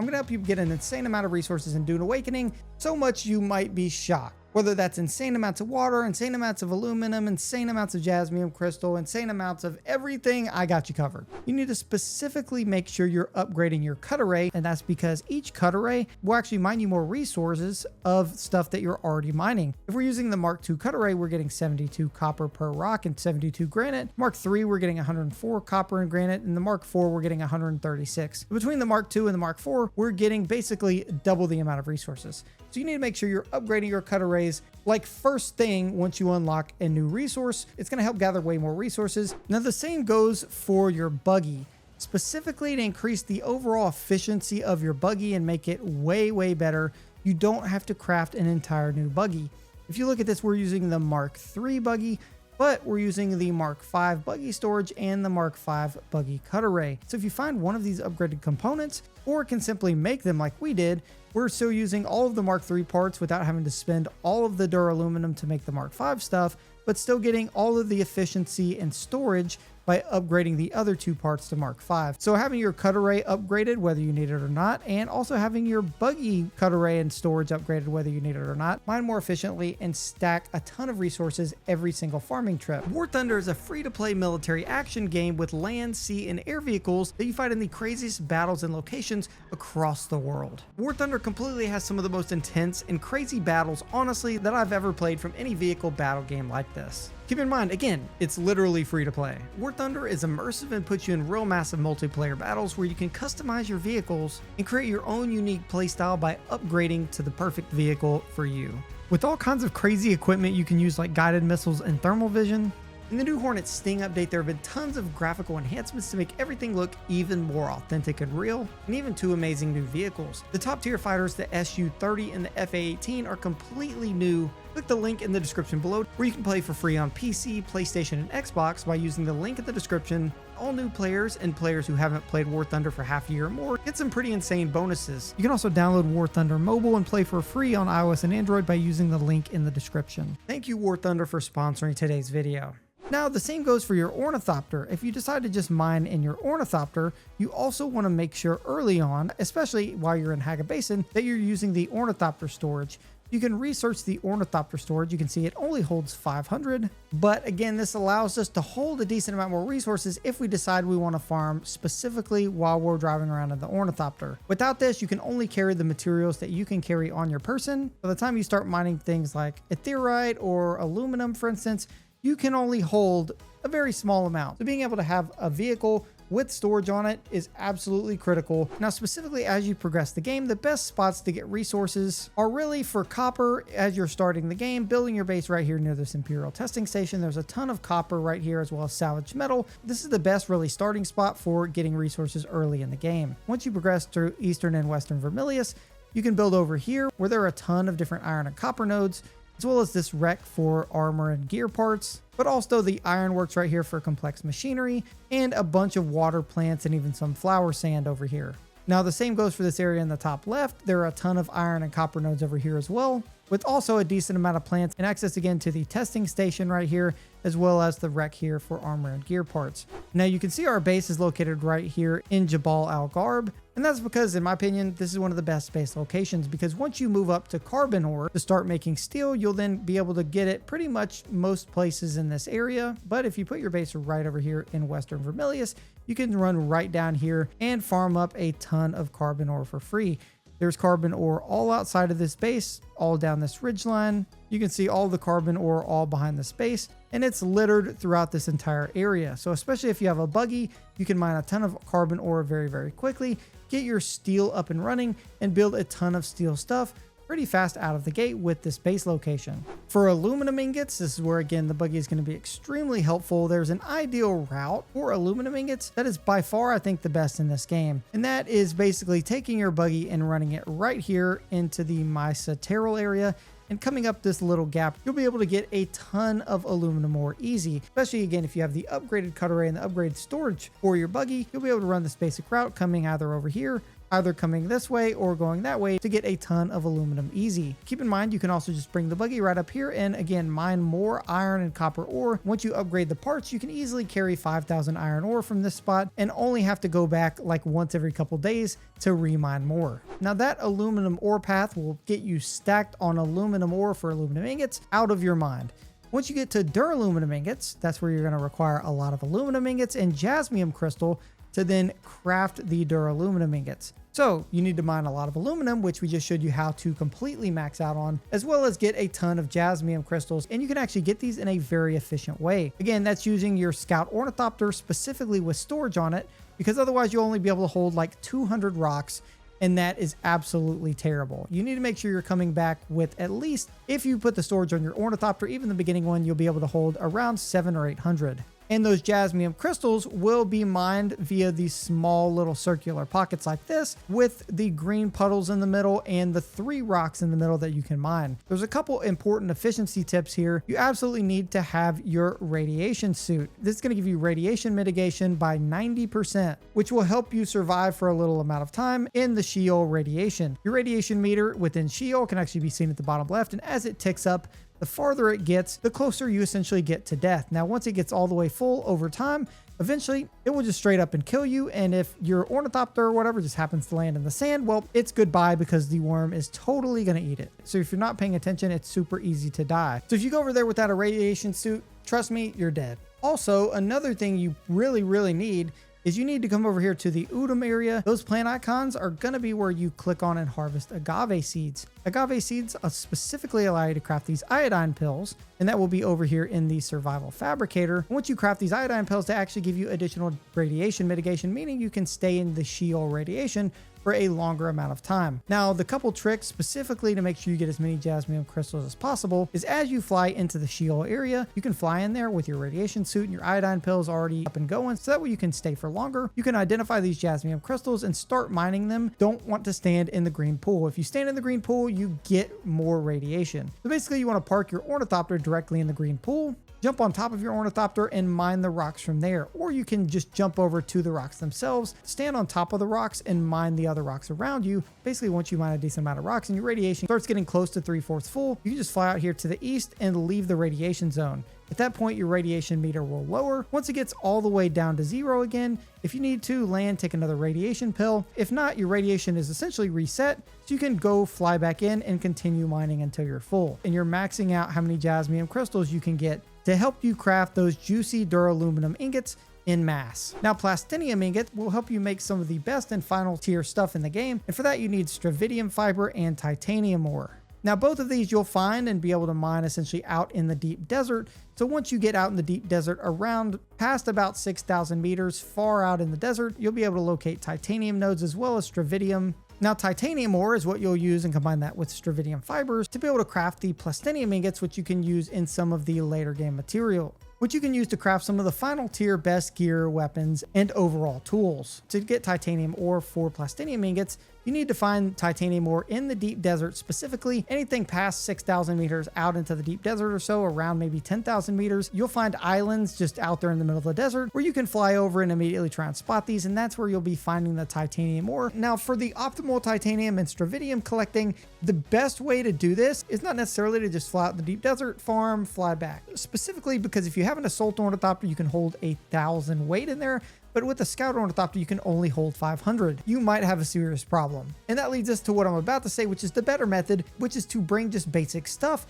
I'm going to help you get an insane amount of resources in Dune Awakening, so much you might be shocked. Whether that's insane amounts of water, insane amounts of aluminum, insane amounts of jasmium crystal, insane amounts of everything, I got you covered. You need to specifically make sure you're upgrading your Cutteray, and that's because each Cutteray will actually mine you more resources of stuff that you're already mining. If we're using the Mark II Cutteray, we're getting 72 copper per rock and 72 granite. Mark III, we're getting 104 copper and granite, and the Mark IV, we're getting 136. Between the Mark II and the Mark IV, we're getting basically double the amount of resources. So you need to make sure you're upgrading your Cutterays like first thing once you unlock a new resource. It's going to help gather way more resources. Now the same goes for your Buggy, specifically to increase the overall efficiency of your Buggy and make it way better. You don't have to craft an entire new Buggy. If you look at this, we're using the Mark III Buggy, but we're using the Mark V Buggy storage and the Mark V Buggy Cutteray. So if you find one of these upgraded components, or can simply make them like we did, we're still using all of the Mark III parts without having to spend all of the Duraluminum to make the Mark V stuff, but still getting all of the efficiency and storage by upgrading the other two parts to Mark V. So having your Cutteray upgraded, whether you need it or not, and also having your Buggy Cutteray and storage upgraded, whether you need it or not, mine more efficiently and stack a ton of resources every single farming trip. War Thunder is a free-to-play military action game with land, sea, and air vehicles that you fight in the craziest battles and locations across the world. War Thunder completely has some of the most intense and crazy battles, honestly, that I've ever played from any vehicle battle game like this. Keep in mind, again, it's literally free to play. War Thunder is immersive and puts you in real massive multiplayer battles where you can customize your vehicles and create your own unique playstyle by upgrading to the perfect vehicle for you. With all kinds of crazy equipment you can use like guided missiles and thermal vision. In the new Hornet Sting update, there have been tons of graphical enhancements to make everything look even more authentic and real, and even two amazing new vehicles. The top tier fighters, the Su-30 and the Fa-18, are completely new. Click the link in the description below where you can play for free on PC, PlayStation, and Xbox by using the link in the description. All new players and players who haven't played War Thunder for half a year or more get some pretty insane bonuses. You can also download War Thunder Mobile and play for free on iOS and Android by using the link in the description. Thank you, War Thunder, for sponsoring today's video. Now, the same goes for your Ornithopter. If you decide to just mine in your Ornithopter, you also want to make sure early on, especially while you're in Haga Basin, that you're using the Ornithopter storage. You can research the Ornithopter storage. You can see it only holds 500. But again, this allows us to hold a decent amount more resources if we decide we want to farm specifically while we're driving around in the Ornithopter. Without this, you can only carry the materials that you can carry on your person. By the time you start mining things like Erythrite or aluminum, for instance, you can only hold a very small amount. So being able to have a vehicle with storage on it is absolutely critical. Now, specifically as you progress the game, the best spots to get resources are really for copper as you're starting the game, building your base right here near this Imperial testing station. There's a ton of copper right here as well as salvaged metal. This is the best really starting spot for getting resources early in the game. Once you progress through Eastern and Western Vermilius, you can build over here where there are a ton of different iron and copper nodes, as well as this wreck for armor and gear parts, but also the ironworks right here for complex machinery, and a bunch of water plants and even some flower sand over here. Now the same goes for this area in the top left. There are a ton of iron and copper nodes over here as well, with also a decent amount of plants and access again to the testing station right here, as well as the wreck here for armor and gear parts. Now you can see our base is located right here in Jabal Al Gharb, and that's because, in my opinion, this is one of the best base locations, because once you move up to carbon ore to start making steel, you'll then be able to get it pretty much most places in this area. But if you put your base right over here in Western Vermilius, you can run right down here and farm up a ton of carbon ore for free. There's carbon ore all outside of this base, all down this ridgeline. You can see all the carbon ore all behind this base, and it's littered throughout this entire area. So especially if you have a Buggy, you can mine a ton of carbon ore very quickly, get your steel up and running, and build a ton of steel stuff pretty fast out of the gate with this base location. For aluminum ingots, this is where again the Buggy is going to be extremely helpful. There's an ideal route for aluminum ingots that is by far, I think, the best in this game, and that is basically taking your Buggy and running it right here into the Mesa Terral area. And coming up this little gap, you'll be able to get a ton of aluminum ore easy, especially again if you have the upgraded Cutteray and the upgraded storage for your Buggy. You'll be able to run this basic route coming either over here either coming this way or going that way to get a ton of aluminum easy. Keep in mind, you can also just bring the buggy right up here and again, mine more iron and copper ore. Once you upgrade the parts, you can easily carry 5,000 iron ore from this spot and only have to go back like once every couple days to remine more. Now that aluminum ore path will get you stacked on aluminum ore for aluminum ingots out of your mind. Once you get to duraluminum ingots, that's where you're going to require a lot of aluminum ingots and jasmium crystal to then craft the duraluminum ingots. So you need to mine a lot of aluminum, which we just showed you how to completely max out on, as well as get a ton of jasmium crystals. And you can actually get these in a very efficient way. Again, that's using your Scout Ornithopter specifically with storage on it, because otherwise you'll only be able to hold like 200 rocks. And that is absolutely terrible. You need to make sure you're coming back with at least, if you put the storage on your Ornithopter, even the beginning one, you'll be able to hold around 700 or 800. And those jasmium crystals will be mined via these small little circular pockets like this with the green puddles in the middle and the 3 rocks in the middle that you can mine. There's a couple important efficiency tips here. You absolutely need to have your radiation suit. This is going to give you radiation mitigation by 90%, which will help you survive for a little amount of time in the Sheol radiation. Your radiation meter within Sheol can actually be seen at the bottom left, and as it ticks up, the farther it gets, the closer you essentially get to death. Now, once it gets all the way full over time, eventually it will just straight up and kill you. And if your Ornithopter or whatever just happens to land in the sand, well, it's goodbye because the worm is totally going to eat it. So if you're not paying attention, it's super easy to die. So if you go over there without a radiation suit, trust me, you're dead. Also, another thing you really need is you need to come over here to the Udum area. Those plant icons are going to be where you click on and harvest agave seeds. Agave seeds specifically allow you to craft these iodine pills, and that will be over here in the survival fabricator. Once you craft these iodine pills, to actually give you additional radiation mitigation, meaning you can stay in the Sheol radiation for a longer amount of time. Now, the couple tricks specifically to make sure you get as many jasmium crystals as possible is as you fly into the Sheol area, you can fly in there with your radiation suit and your iodine pills already up and going, so that way you can stay for longer. You can identify these jasmium crystals and start mining them. Don't want to stand in the green pool. If you stand in the green pool, you get more radiation. So basically you want to park your Ornithopter directly in the green pool, jump on top of your Ornithopter and mine the rocks from there. Or you can just jump over to the rocks themselves, stand on top of the rocks and mine the other rocks around you. Basically, once you mine a decent amount of rocks and your radiation starts getting close to 3/4 full, you can just fly out here to the east and leave the radiation zone. At that point, your radiation meter will lower. Once it gets all the way down to 0 again, if you need to land, take another radiation pill. If not, your radiation is essentially reset, so you can go fly back in and continue mining until you're full. And you're maxing out how many jasmium crystals you can get to help you craft those juicy duraluminum ingots in mass. Now, plastinium ingot will help you make some of the best and final tier stuff in the game, and for that you need stravidium fiber and titanium ore. Now, both of these you'll find and be able to mine essentially out in the deep desert. So once you get out in the deep desert around past about 6,000 meters far out in the desert, you'll be able to locate titanium nodes as well as stravidium. Now, titanium ore is what you'll use and combine that with stravidium fibers to be able to craft the plastinium ingots, which you can use in some of the later game material, which you can use to craft some of the final tier best gear, weapons, and overall tools. To get titanium ore for plastinium ingots, you need to find titanium ore in the deep desert, specifically anything past 6,000 meters out into the deep desert or so, around maybe 10,000 meters. You'll find islands just out there in the middle of the desert where you can fly over and immediately try and spot these, and that's where you'll be finding the titanium ore. Now, for the optimal titanium and stravidium collecting, the best way to do this is not necessarily to just fly out in the deep desert, farm, fly back. Specifically because if you have an assault ornithopter, you can hold 1,000 weight in there, but with a Scout Ornithopter, you can only hold 500. You might have a serious problem. And that leads us to what I'm about to say, which is the better method, which is to bring just basic stuff,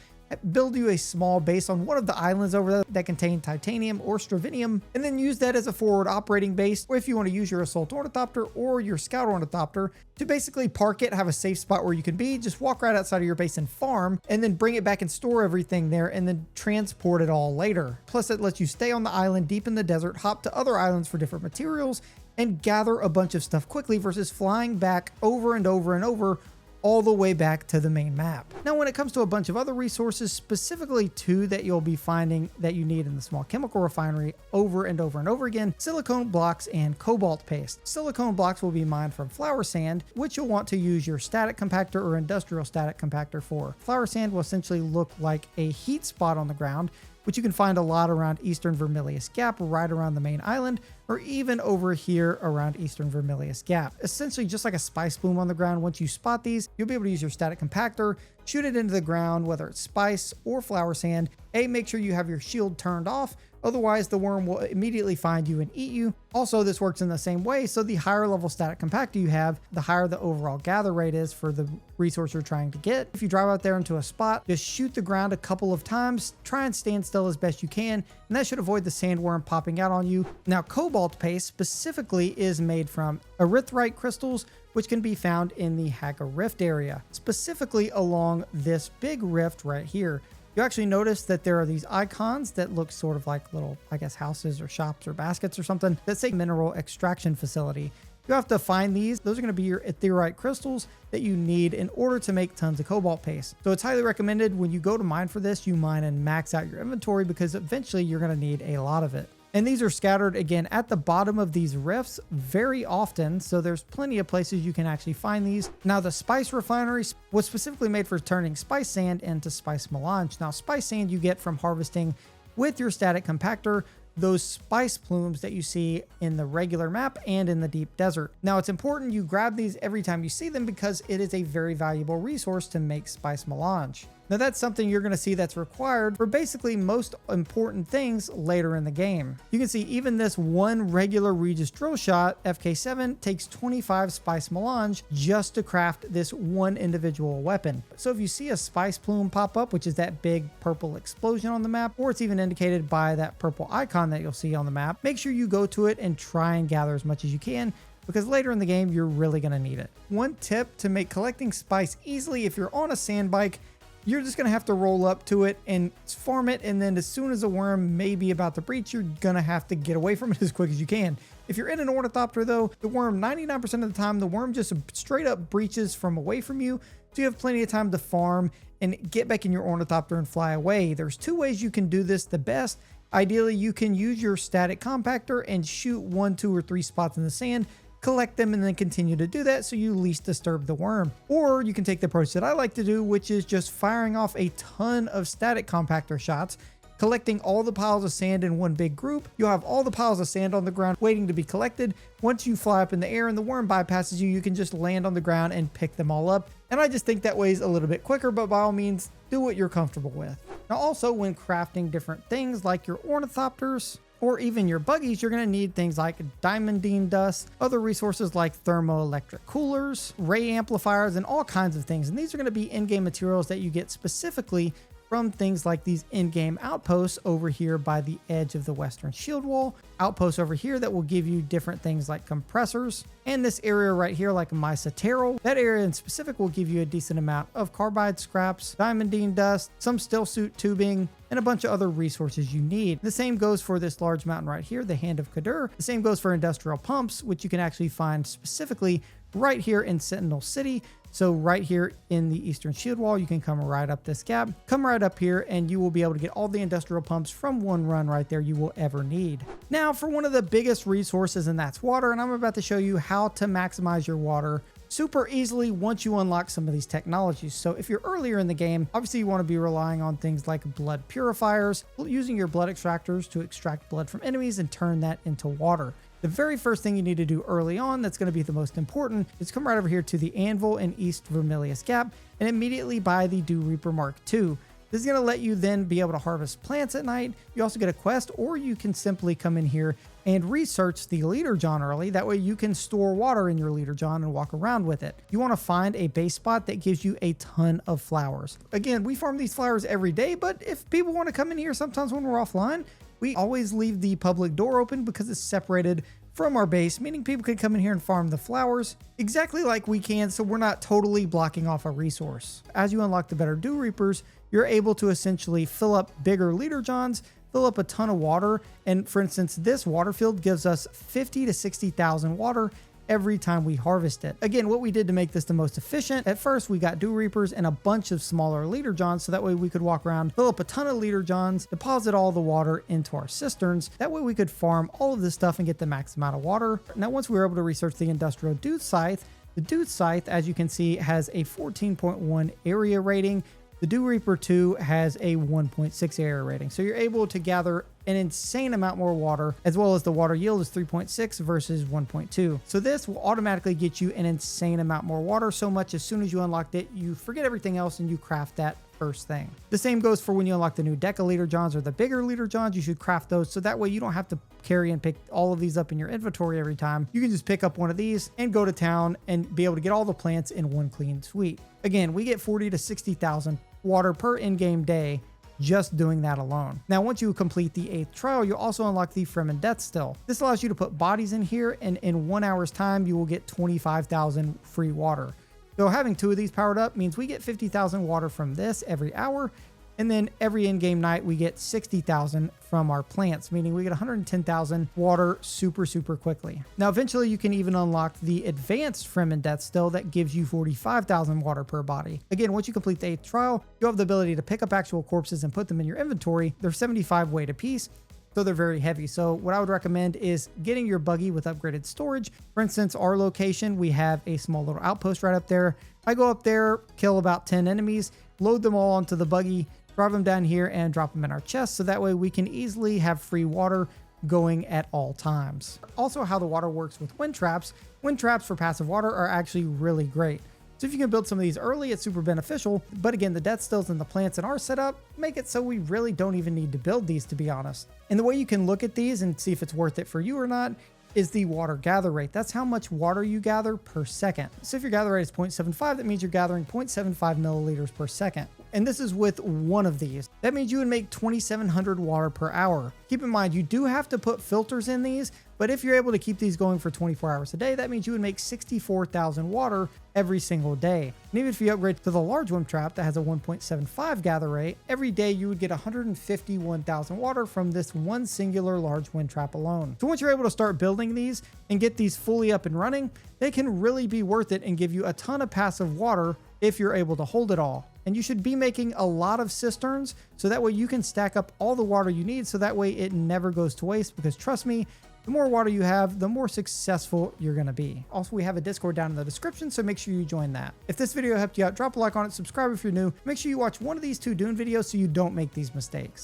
build you a small base on one of the islands over there that contain titanium or stravidium, and then use that as a forward operating base, or if you want to use your Assault Ornithopter or your Scout Ornithopter to basically park it, have a safe spot where you can be, just walk right outside of your base and farm, and then bring it back and store everything there, and then transport it all later. Plus, it lets you stay on the island deep in the desert, hop to other islands for different materials, and gather a bunch of stuff quickly versus flying back over and over and over all the way back to the main map. Now, when it comes to a bunch of other resources, specifically 2 that you'll be finding that you need in the small chemical refinery over and over and over again, silicone blocks and cobalt paste. Silicone blocks will be mined from flower sand, which you'll want to use your static compactor or industrial static compactor for. Flower sand will essentially look like a heat spot on the ground, which you can find a lot around Eastern Vermilius Gap, right around the main island, or even over here around Eastern Vermilius Gap. Essentially just like a spice plume on the ground, once you spot these, you'll be able to use your static compactor, shoot it into the ground, whether it's spice or flower sand. Make sure you have your shield turned off, otherwise the worm will immediately find you and eat you. Also, this works in the same way, so the higher level static compactor you have, the higher the overall gather rate is for the resource you're trying to get. If you drive out there into a spot, just shoot the ground a couple of times, try and stand still as best you can, and that should avoid the sandworm popping out on you. Now, cobalt paste specifically is made from erythrite crystals, which can be found in the Haga Rift area, specifically along this big rift right here. You actually notice that there are these icons that look sort of like little, I guess, houses or shops or baskets or something that say mineral extraction facility. You have to find these. Those are going to be your erythrite crystals that you need in order to make tons of cobalt paste. So it's highly recommended when you go to mine for this, you mine and max out your inventory because eventually you're going to need a lot of it. And these are scattered again at the bottom of these rifts very often, so there's plenty of places you can actually find these. Now, the spice refinery was specifically made for turning spice sand into spice melange. Now, spice sand you get from harvesting with your static compactor those spice plumes that you see in the regular map and in the deep desert. Now, it's important you grab these every time you see them because it is a very valuable resource to make spice melange. Now, that's something you're going to see that's required for basically most important things later in the game. You can see even this one regular Regis drill shot, FK7, takes 25 spice melange just to craft this one individual weapon. So if you see a spice plume pop up, which is that big purple explosion on the map, or it's even indicated by that purple icon that you'll see on the map, make sure you go to it and try and gather as much as you can, because later in the game, you're really going to need it. One tip to make collecting spice easily: if you're on a sand bike, you're just going to have to roll up to it and farm it, and then as soon as a worm may be about to breach, you're going to have to get away from it as quick as you can. If you're in an Ornithopter though, the worm, 99% of the time, the worm just straight up breaches from away from you, so you have plenty of time to farm and get back in your Ornithopter and fly away. There's two ways you can do this the best. Ideally, you can use your static compactor and shoot 1, 2, or 3 spots in the sand, collect them, and then continue to do that so you least disturb the worm. Or you can take the approach that I like to do, which is just firing off a ton of static compactor shots, collecting all the piles of sand in one big group. You'll have all the piles of sand on the ground waiting to be collected. Once you fly up in the air and the worm bypasses you, you can just land on the ground and pick them all up. And I just think that way is a little bit quicker, but by all means, do what you're comfortable with. Now, also when crafting different things like your Ornithopters, or even your buggies, you're going to need things like diamondine dust, other resources like thermoelectric coolers, ray amplifiers, and all kinds of things. And these are going to be in-game materials that you get specifically from things like these in-game outposts over here by the edge of the western shield wall, outposts over here that will give you different things like compressors, and this area right here like Mycetero. That area in specific will give you a decent amount of carbide scraps, diamondine dust, some still suit tubing, and a bunch of other resources you need. The same goes for this large mountain right here, the Hand of Cutteray. The same goes for industrial pumps, which you can actually find specifically right here in Sentinel City. So right here in the eastern shield wall, you can come right up this gap, come right up here, and you will be able to get all the industrial pumps from one run right there you will ever need. Now for one of the biggest resources, and that's water, and I'm about to show you how to maximize your water super easily once you unlock some of these technologies. So if you're earlier in the game, obviously you want to be relying on things like blood purifiers, using your blood extractors to extract blood from enemies and turn that into water. The very first thing you need to do early on, that's going to be the most important, is come right over here to the Anvil in East Vermilius Gap and immediately buy the Dew Reaper Mark II. This is going to let you then be able to harvest plants at night. You also get a quest, or you can simply come in here and research the leader John early. That way you can store water in your leader John and walk around with it. You want to find a base spot that gives you a ton of flowers. Again, we farm these flowers every day, but if people want to come in here sometimes when we're offline, we always leave the public door open because it's separated from our base, meaning people can come in here and farm the flowers exactly like we can, so we're not totally blocking off a resource. As you unlock the better Dew Reapers, you're able to essentially fill up bigger leader johns, fill up a ton of water, and for instance, this water field gives us 50 to 60,000 water every time we harvest it. Again, what we did to make this the most efficient, at first we got Dew Reapers and a bunch of smaller leader johns, so that way we could walk around, fill up a ton of leader johns, deposit all the water into our cisterns. That way we could farm all of this stuff and get the max amount of water. Now, once we were able to research the industrial Dude Scythe, the Dude Scythe, as you can see, has a 14.1 area rating, The Dew Reaper 2 has a 1.6 area rating, so you're able to gather an insane amount more water, as well as the water yield is 3.6 versus 1.2. So this will automatically get you an insane amount more water, so much as soon as you unlocked it, you forget everything else and you craft that first thing. The same goes for when you unlock the new Decaliter Johns or the bigger liter Johns. You should craft those so that way you don't have to carry and pick all of these up in your inventory every time. You can just pick up one of these and go to town and be able to get all the plants in one clean sweep. Again, we get 40 to 60,000 water per in-game day just doing that alone. Now, once you complete the 8th trial, you'll also unlock the Fremen Death Still. This allows you to put bodies in here, and in 1 hour's time, you will get 25,000 free water. So having 2 of these powered up means we get 50,000 water from this every hour, and then every in-game night we get 60,000 from our plants, meaning we get 110,000 water super quickly. Now eventually you can even unlock the advanced Fremen Death Still that gives you 45,000 water per body. Again, once you complete the 8th trial, you have the ability to pick up actual corpses and put them in your inventory. They're 75 weight apiece, so they're very heavy. So what I would recommend is getting your buggy with upgraded storage. For instance, our location, we have a small little outpost right up there. I go up there, kill about 10 enemies, load them all onto the buggy, drive them down here and drop them in our chest, so that way we can easily have free water going at all times. Also, how the water works with wind traps for passive water are actually really great. So if you can build some of these early, it's super beneficial. But again, the death stills and the plants in our setup make it so we really don't even need to build these, to be honest. And the way you can look at these and see if it's worth it for you or not is the water gather rate. That's how much water you gather per second. So if your gather rate is 0.75, that means you're gathering 0.75 milliliters per second. And this is with one of these. That means you would make 2,700 water per hour. Keep in mind, you do have to put filters in these, but if you're able to keep these going for 24 hours a day, that means you would make 64,000 water every single day. And even if you upgrade to the large one trap that has a 1.75 gather rate, every day you would get 151,000 water from this one singular large wind trap alone. So once you're able to start building these and get these fully up and running, they can really be worth it and give you a ton of passive water if you're able to hold it all. And you should be making a lot of cisterns so that way you can stack up all the water you need, so that way it never goes to waste, because trust me, the more water you have, the more successful you're going to be. Also, we have a Discord down in the description, so make sure you join that. If this video helped you out, drop a like on it, subscribe if you're new. Make sure you watch one of these 2 Dune videos so you don't make these mistakes.